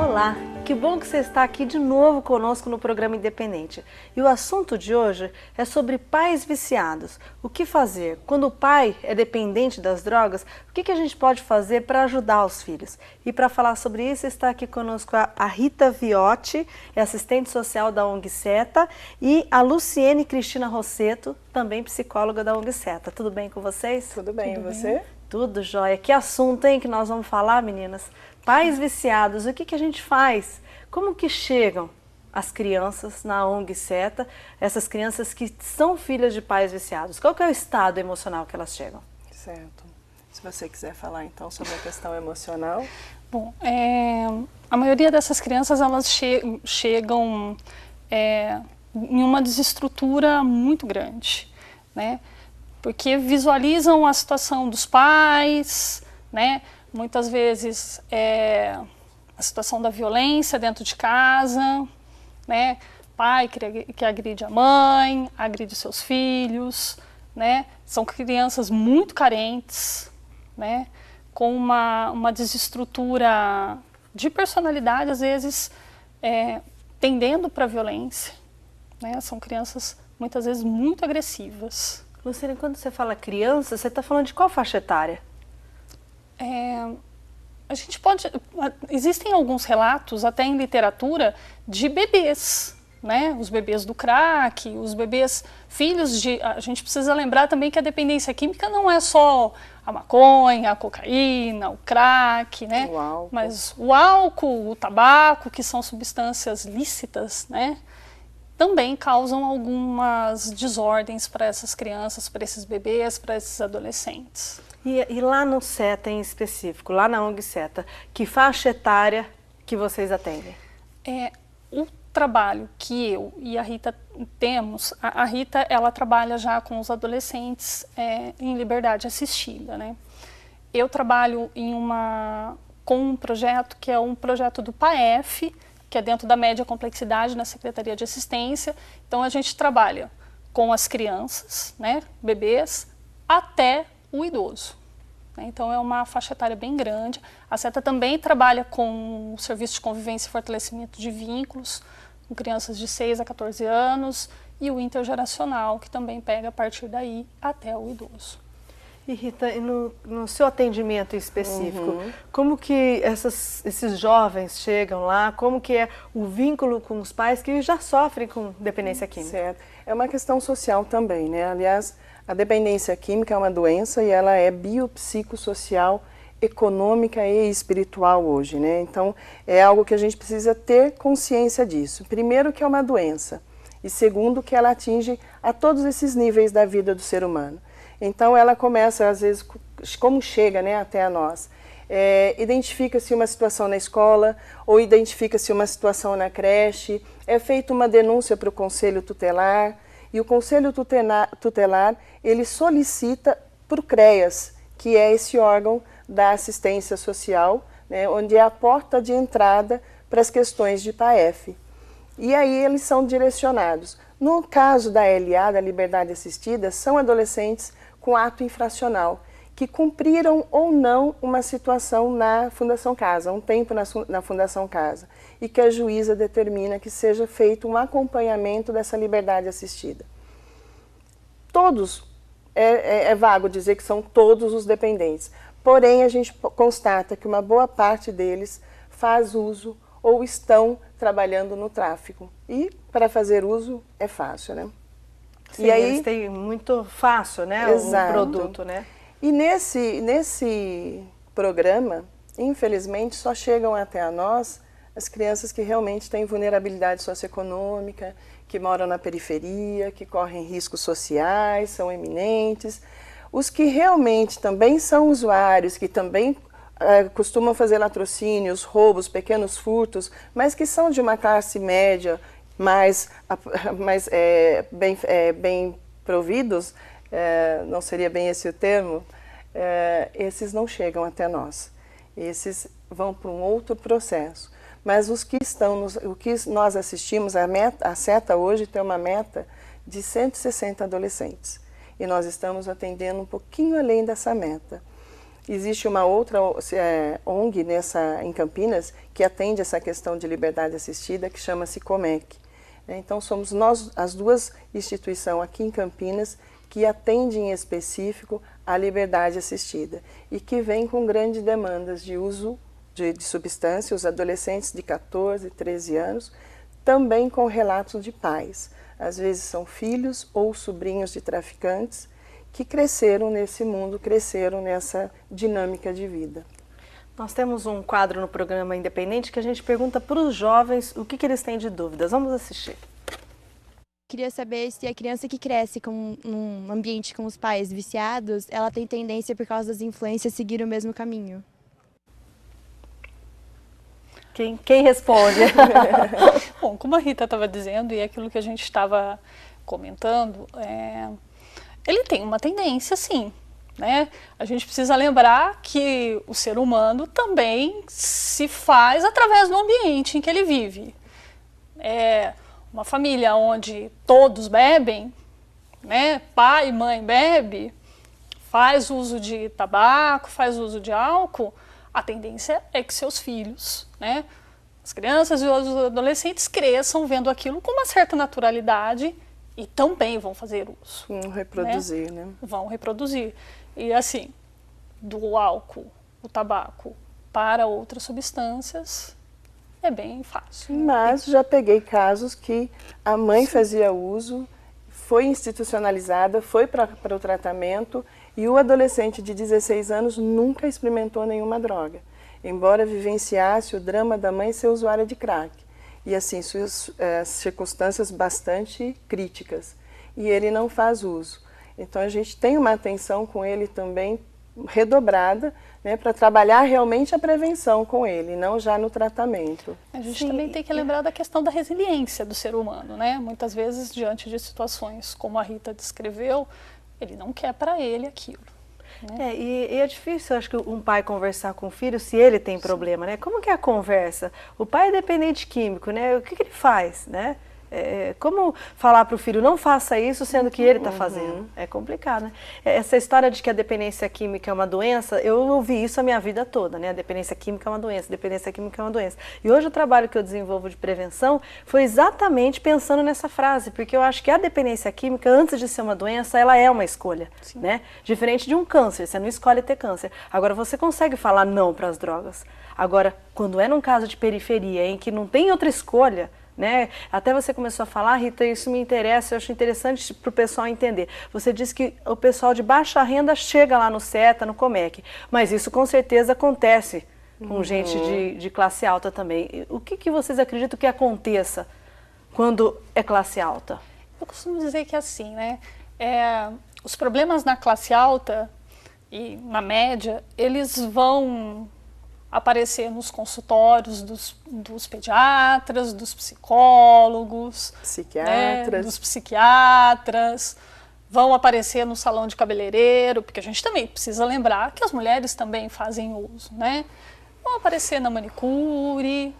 Olá, que bom que você está aqui de novo conosco no programa Independente. E o assunto de hoje é sobre pais viciados. O que fazer? Quando o pai é dependente das drogas, o que a gente pode fazer para ajudar os filhos? E para falar sobre isso está aqui conosco a Rita Viotti, é assistente social da ONG Seta, e a Luciene Cristina Rosseto, também psicóloga da ONG Seta. Tudo bem com vocês? Tudo bem, e você? Tudo jóia. Que assunto, hein, que nós vamos falar, meninas? Pais viciados, o que a gente faz? Como que chegam as crianças na ONG Seta, essas crianças que são filhas de pais viciados? Qual que é o estado emocional que elas chegam? Certo. Se você quiser falar então sobre a questão emocional. Bom, a maioria dessas crianças elas chegam em uma desestrutura muito grande, né? Porque visualizam a situação dos pais, né? Muitas vezes a situação da violência dentro de casa, né? Pai que agride a mãe, agride seus filhos, né? São crianças muito carentes, né? Com uma desestrutura de personalidade, às vezes tendendo para a violência, né? São crianças muitas vezes muito agressivas. Luciene, quando você fala criança, você está falando de qual faixa etária? A gente existem alguns relatos, até em literatura, de bebês, né? Os bebês do crack, os bebês filhos de... A gente precisa lembrar também que a dependência química não é só a maconha, a cocaína, o crack, né? O álcool. Mas o álcool, o tabaco, que são substâncias lícitas, né? Também causam algumas desordens para essas crianças, para esses bebês, para esses adolescentes. E lá no Seta em específico, lá na ONG Seta, que faixa etária que vocês atendem? O trabalho que eu e a Rita temos, a Rita ela trabalha já com os adolescentes em liberdade assistida, né? Eu trabalho com um projeto que é um projeto do PAEF, que é dentro da média complexidade na Secretaria de Assistência. Então a gente trabalha com as crianças, né, bebês, até o idoso. Então é uma faixa etária bem grande. A Seta também trabalha com o serviço de convivência e fortalecimento de vínculos, com crianças de 6 a 14 anos, e o intergeracional, que também pega a partir daí até o idoso. E Rita, no seu atendimento específico, como que esses jovens chegam lá, como que é o vínculo com os pais que já sofrem com dependência química? Certo. É uma questão social também, né? Aliás, a dependência química é uma doença e ela é biopsicossocial, econômica e espiritual hoje, né? Então, é algo que a gente precisa ter consciência disso. Primeiro, que é uma doença, e segundo, que ela atinge a todos esses níveis da vida do ser humano. Então ela começa, às vezes, como chega, né, até a nós. Identifica-se uma situação na escola, ou identifica-se uma situação na creche, é feita uma denúncia para o Conselho Tutelar, e o Conselho Tutelar ele solicita para o CREAS, que é esse órgão da assistência social, né, onde é a porta de entrada para as questões de PAEF. E aí eles são direcionados. No caso da LA, da Liberdade Assistida, são adolescentes com ato infracional, que cumpriram ou não uma situação na Fundação Casa, um tempo na Fundação Casa, e que a juíza determina que seja feito um acompanhamento dessa liberdade assistida. Todos, é vago dizer que são todos os dependentes, porém a gente constata que uma boa parte deles faz uso ou estão trabalhando no tráfico. E para fazer uso é fácil, né? Sim, e aí, eles têm muito fácil, né, exato. O produto, né? E nesse programa, infelizmente, só chegam até a nós as crianças que realmente têm vulnerabilidade socioeconômica, que moram na periferia, que correm riscos sociais, são eminentes. Os que realmente também são usuários, que também costumam fazer latrocínios, roubos, pequenos furtos, mas que são de uma classe média, bem providos, não seria bem esse o termo, esses não chegam até nós. Esses vão para um outro processo. Mas os que o que nós assistimos, a Seta hoje tem uma meta de 160 adolescentes. E nós estamos atendendo um pouquinho além dessa meta. Existe uma outra ONG em Campinas que atende essa questão de liberdade assistida, que chama-se Comec. Então, somos nós, as duas instituições aqui em Campinas, que atendem em específico a liberdade assistida e que vem com grandes demandas de uso de substâncias, os adolescentes de 14, 13 anos, também com relatos de pais. Às vezes são filhos ou sobrinhos de traficantes que cresceram nesse mundo, cresceram nessa dinâmica de vida. Nós temos um quadro no programa Independente que a gente pergunta para os jovens o que eles têm de dúvidas. Vamos assistir. Queria saber se a criança que cresce num ambiente com os pais viciados, ela tem tendência, por causa das influências, a seguir o mesmo caminho. Quem responde? Bom, como a Rita estava dizendo, e é aquilo que a gente estava comentando, ele tem uma tendência, sim. Né? A gente precisa lembrar que o ser humano também se faz através do ambiente em que ele vive. Uma família onde todos bebem, né? Pai e mãe bebe, faz uso de tabaco, faz uso de álcool, a tendência é que seus filhos, né? As crianças e os adolescentes cresçam vendo aquilo com uma certa naturalidade e também vão fazer uso. Vão reproduzir, né? Vão reproduzir. E assim, do álcool, o tabaco para outras substâncias é bem fácil. Mas já peguei casos que a mãe fazia uso, foi institucionalizada, foi para o tratamento e o adolescente de 16 anos nunca experimentou nenhuma droga, embora vivenciasse o drama da mãe ser usuária de crack. E assim, suas circunstâncias bastante críticas. E ele não faz uso. Então a gente tem uma atenção com ele também redobrada, né, para trabalhar realmente a prevenção com ele, não já no tratamento. A gente também tem que lembrar da questão da resiliência do ser humano, né? Muitas vezes, diante de situações como a Rita descreveu, ele não quer para ele aquilo. Né? E é difícil, acho que um pai conversar com o filho se ele tem problema, né? Como que é a conversa? O pai é dependente químico, né? O que ele faz, né? Como falar para o filho, não faça isso, sendo que ele está fazendo? É complicado, né? Essa história de que a dependência química é uma doença, eu ouvi isso a minha vida toda, né? A dependência química é uma doença, dependência química é uma doença. E hoje o trabalho que eu desenvolvo de prevenção foi exatamente pensando nessa frase, porque eu acho que a dependência química, antes de ser uma doença, ela é uma escolha, né? Diferente de um câncer, você não escolhe ter câncer. Agora, você consegue falar não para as drogas. Agora, quando é num caso de periferia, em que não tem outra escolha, né? Até você começou a falar, Rita, isso me interessa, eu acho interessante para o pessoal entender. Você disse que o pessoal de baixa renda chega lá no CETA, no Comec, mas isso com certeza acontece com gente de classe alta também. O que vocês acreditam que aconteça quando é classe alta? Eu costumo dizer que é assim, né? Os problemas na classe alta e na média, eles vão aparecer nos consultórios dos pediatras, dos psicólogos, psiquiatras. Dos psiquiatras, vão aparecer no salão de cabeleireiro, porque a gente também precisa lembrar que as mulheres também fazem uso, né? Vão aparecer na manicure,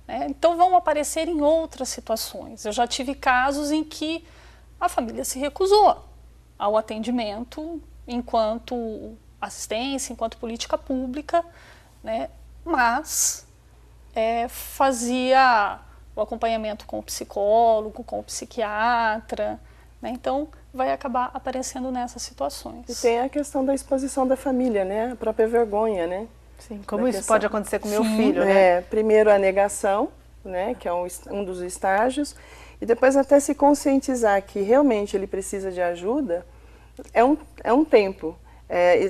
né? Então vão aparecer em outras situações. Eu já tive casos em que a família se recusou ao atendimento enquanto assistência, enquanto política pública, né? Mas fazia o acompanhamento com o psicólogo, com o psiquiatra, né? Então vai acabar aparecendo nessas situações. E tem a questão da exposição da família, né? A própria vergonha, né? Sim, como isso pode acontecer com o meu filho, né? Primeiro a negação, né? Que é um dos estágios, e depois até se conscientizar que realmente ele precisa de ajuda, é um tempo.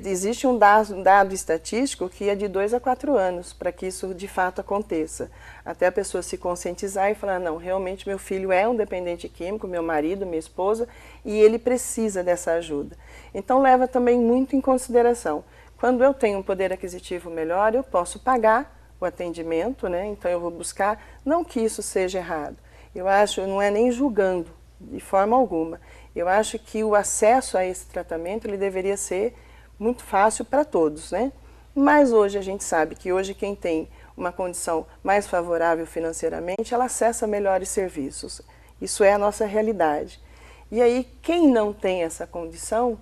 Existe um dado estatístico que é de 2 a 4 anos para que isso de fato aconteça. Até a pessoa se conscientizar e falar, não, realmente meu filho é um dependente químico, meu marido, minha esposa, e ele precisa dessa ajuda. Então leva também muito em consideração. Quando eu tenho um poder aquisitivo melhor, eu posso pagar o atendimento, né? Então eu vou buscar, não que isso seja errado. Eu acho, não é nem julgando de forma alguma. Eu acho que o acesso a esse tratamento ele deveria ser muito fácil para todos, né? Mas hoje a gente sabe que hoje quem tem uma condição mais favorável financeiramente, ela acessa melhores serviços. Isso é a nossa realidade. E aí quem não tem essa condição,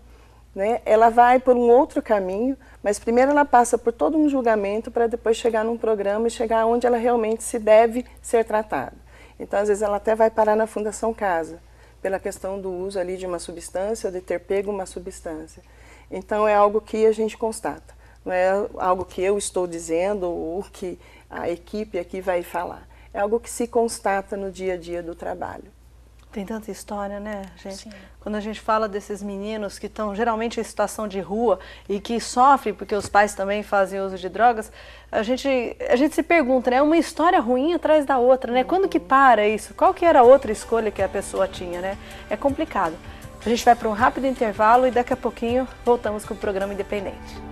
né, ela vai por um outro caminho, mas primeiro ela passa por todo um julgamento para depois chegar num programa e chegar onde ela realmente se deve ser tratada. Então, às vezes, ela até vai parar na Fundação Casa, pela questão do uso ali de uma substância ou de ter pego uma substância. Então, é algo que a gente constata. Não é algo que eu estou dizendo ou que a equipe aqui vai falar. É algo que se constata no dia a dia do trabalho. Tem tanta história, né, gente? Sim. Quando a gente fala desses meninos que estão geralmente em situação de rua e que sofrem porque os pais também fazem uso de drogas, a gente se pergunta, né? Uma história ruim atrás da outra, né? Quando que para isso? Qual que era a outra escolha que a pessoa tinha, né? É complicado. A gente vai para um rápido intervalo e daqui a pouquinho voltamos com o programa Independente.